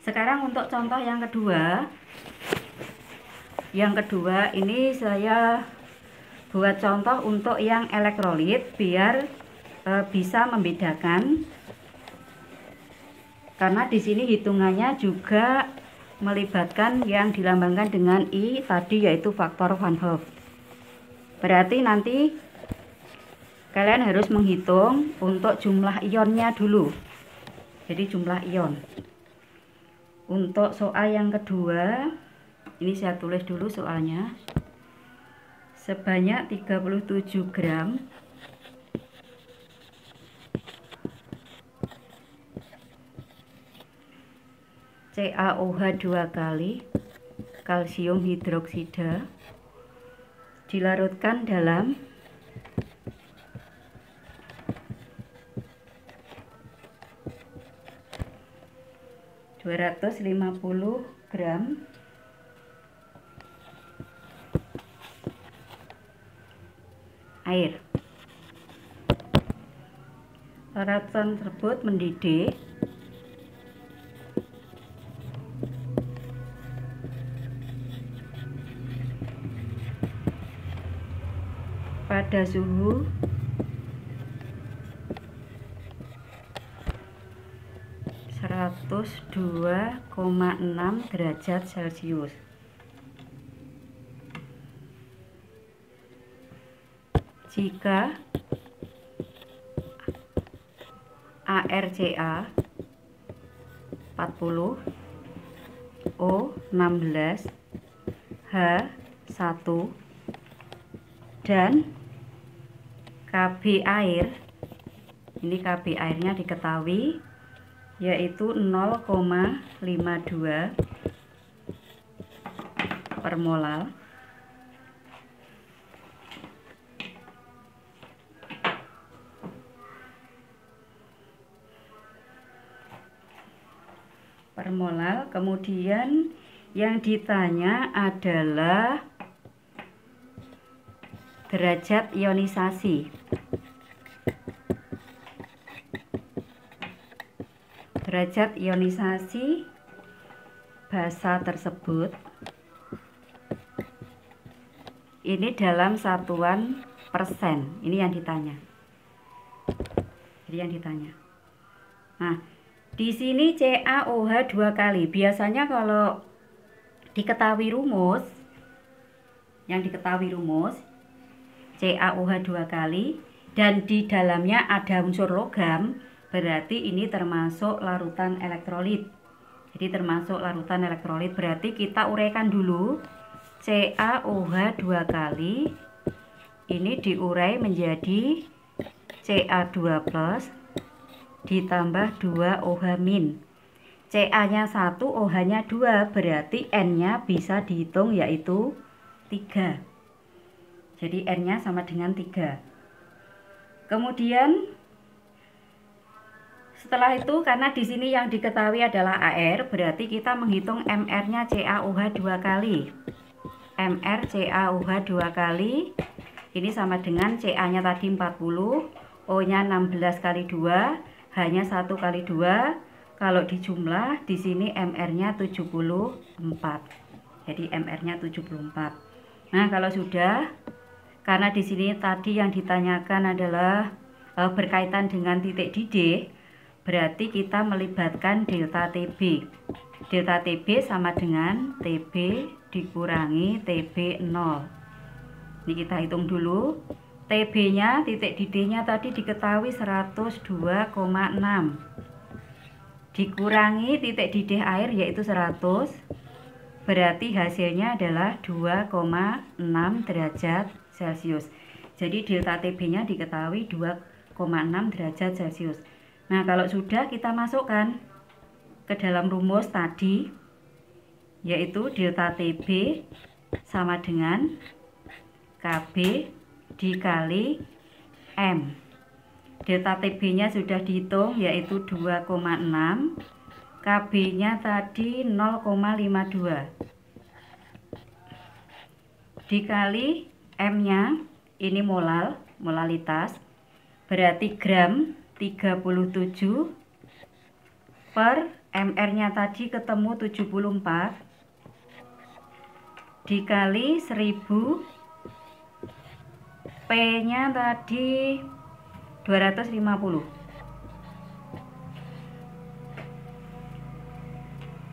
Sekarang untuk contoh yang kedua. Yang kedua ini saya buat contoh untuk yang elektrolit biar bisa membedakan. Karena di sini hitungannya juga melibatkan yang dilambangkan dengan I tadi, yaitu faktor Van Hoff. Berarti nanti kalian harus menghitung untuk jumlah ionnya dulu. Jadi jumlah ion. Untuk soal yang kedua, ini saya tulis dulu soalnya. Sebanyak 37 gram CaOH 2 kali kalsium hidroksida dilarutkan dalam 250 gram air. Larutan tersebut mendidih pada suhu 102,6 derajat Celcius. Jika ArCa 40, O 16, H 1 dan Kb air, ini Kb airnya diketahui yaitu 0,52 per molal. Per molal. Kemudian yang ditanya adalah derajat ionisasi. Derajat ionisasi basa tersebut ini dalam satuan persen. Ini yang ditanya. Jadi yang ditanya. Nah, di sini CaOH 2 kali. Biasanya kalau diketahui rumus, yang diketahui rumus CaOH 2 kali dan di dalamnya ada unsur logam, berarti ini termasuk larutan elektrolit. Jadi termasuk larutan elektrolit, berarti kita uraikan dulu. CaOH 2 kali ini diurai menjadi Ca2 plus ditambah 2 OH min. Ca nya 1, OH nya 2, berarti N nya bisa dihitung yaitu 3. Jadi N nya sama dengan 3. Kemudian setelah itu, karena di sini yang diketahui adalah Ar, berarti kita menghitung Mr nya CaOH 2 kali. Mr CaOH 2 kali ini sama dengan Ca nya tadi 40, O nya 16 kali 2, H nya 1 kali 2. Kalau dijumlah di sini Mr nya 74. Jadi Mr nya 74. Nah, kalau sudah, karena di sini tadi yang ditanyakan adalah berkaitan dengan titik didih, berarti kita melibatkan delta TB. Delta TB sama dengan TB dikurangi TB 0. Ini kita hitung dulu. TB nya, titik didihnya tadi diketahui 102,6 dikurangi titik didih air yaitu 100, berarti hasilnya adalah 2,6 derajat Celcius. Jadi delta TB nya diketahui 2,6 derajat Celcius. Nah, kalau sudah, kita masukkan ke dalam rumus tadi, yaitu delta TB sama dengan Kb dikali M. Delta TB nya sudah dihitung yaitu 2,6, Kb nya tadi 0,52 dikali M nya, ini molal, molalitas, berarti gram 37,5 per MR-nya tadi ketemu 74 dikali 1000, P-nya tadi 250.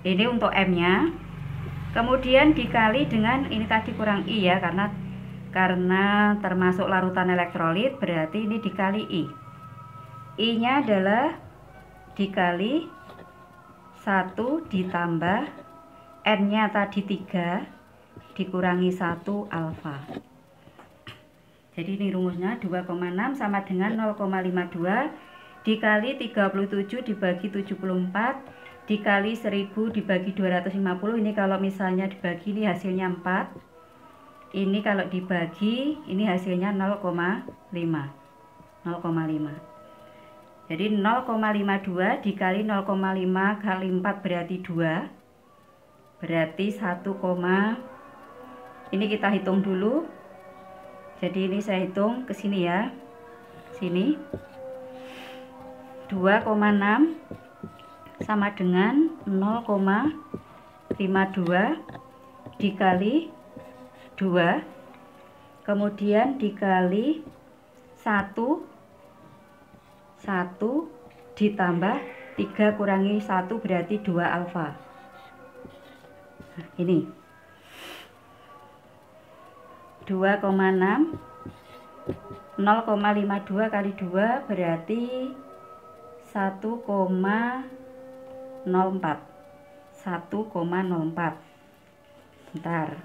Ini untuk M-nya. Kemudian dikali dengan ini tadi kurang I ya, karena termasuk larutan elektrolit, berarti ini dikali I. I-nya adalah dikali 1 ditambah N-nya tadi 3 dikurangi 1 alfa. Jadi ini rumusnya 2,6 sama dengan 0,52 dikali 37 dibagi 74 dikali 1000 dibagi 250. Ini kalau misalnya dibagi, ini hasilnya 4. Ini kalau dibagi, ini hasilnya 0,5. Jadi 0,52 dikali 0,5 kali 4 berarti 2. Berarti 1, ini kita hitung dulu. Jadi ini saya hitung ke sini ya. Sini 2,6 sama dengan 0,52 dikali 2, kemudian dikali 1 ditambah 3 kurangi 1 berarti 2 alfa. Nah, ini 2,6 0,52 kali 2 berarti 1,04. Bentar.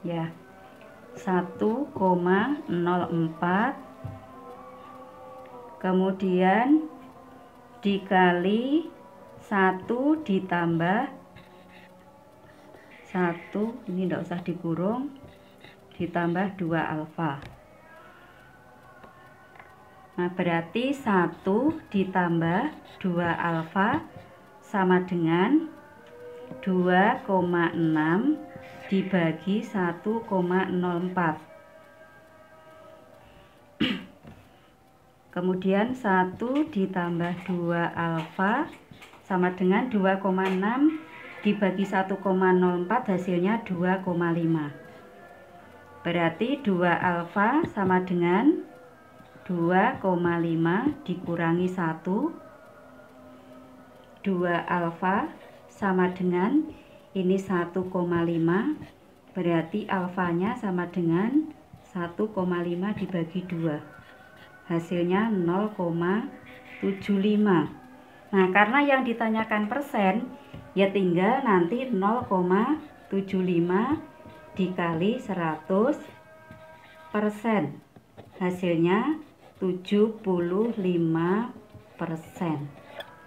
Ya. 1,04 kemudian dikali 1 ditambah 1, ini tidak usah dikurung, ditambah 2 alfa. Nah, berarti 1 ditambah 2 alfa sama dengan 2,6 dibagi 1,04. Kemudian 1 ditambah 2 alfa sama dengan 2,6 dibagi 1,04 hasilnya 2,5. Berarti 2 alfa sama dengan 2,5 dikurangi 1. 2 alfa sama dengan ini 1,5, berarti alfanya sama dengan 1,5 dibagi 2. Hasilnya 0,75. Nah, karena yang ditanyakan persen, ya tinggal nanti 0,75 dikali 100%. Hasilnya 75%.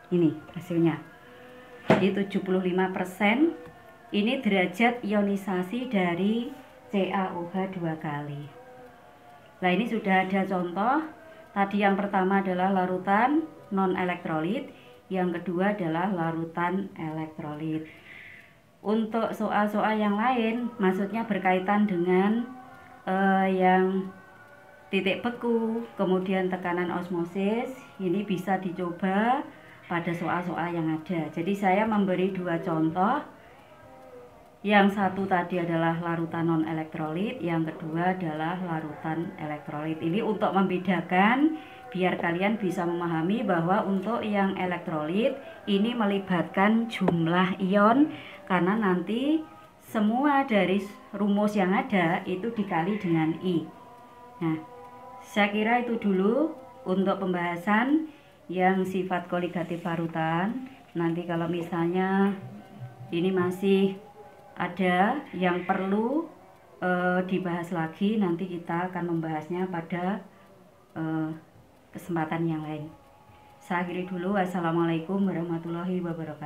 Ini hasilnya. Jadi 75% ini derajat ionisasi dari CaOH 2 kali. Nah, ini sudah ada contoh. Tadi yang pertama adalah larutan non-elektrolit, yang kedua adalah larutan elektrolit. Untuk soal-soal yang lain, maksudnya berkaitan dengan yang titik beku, kemudian tekanan osmosis, ini bisa dicoba pada soal-soal yang ada. Jadi saya memberi 2 contoh. Yang satu tadi adalah larutan non-elektrolit, yang kedua adalah larutan elektrolit. Ini untuk membedakan biar kalian bisa memahami bahwa untuk yang elektrolit ini melibatkan jumlah ion, karena nanti semua dari rumus yang ada itu dikali dengan I. Nah, saya kira itu dulu untuk pembahasan yang sifat koligatif larutan. Nanti kalau misalnya ini masih ada yang perlu dibahas lagi, nanti kita akan membahasnya pada kesempatan yang lain. Saya akhiri dulu. Wassalamualaikum warahmatullahi wabarakatuh.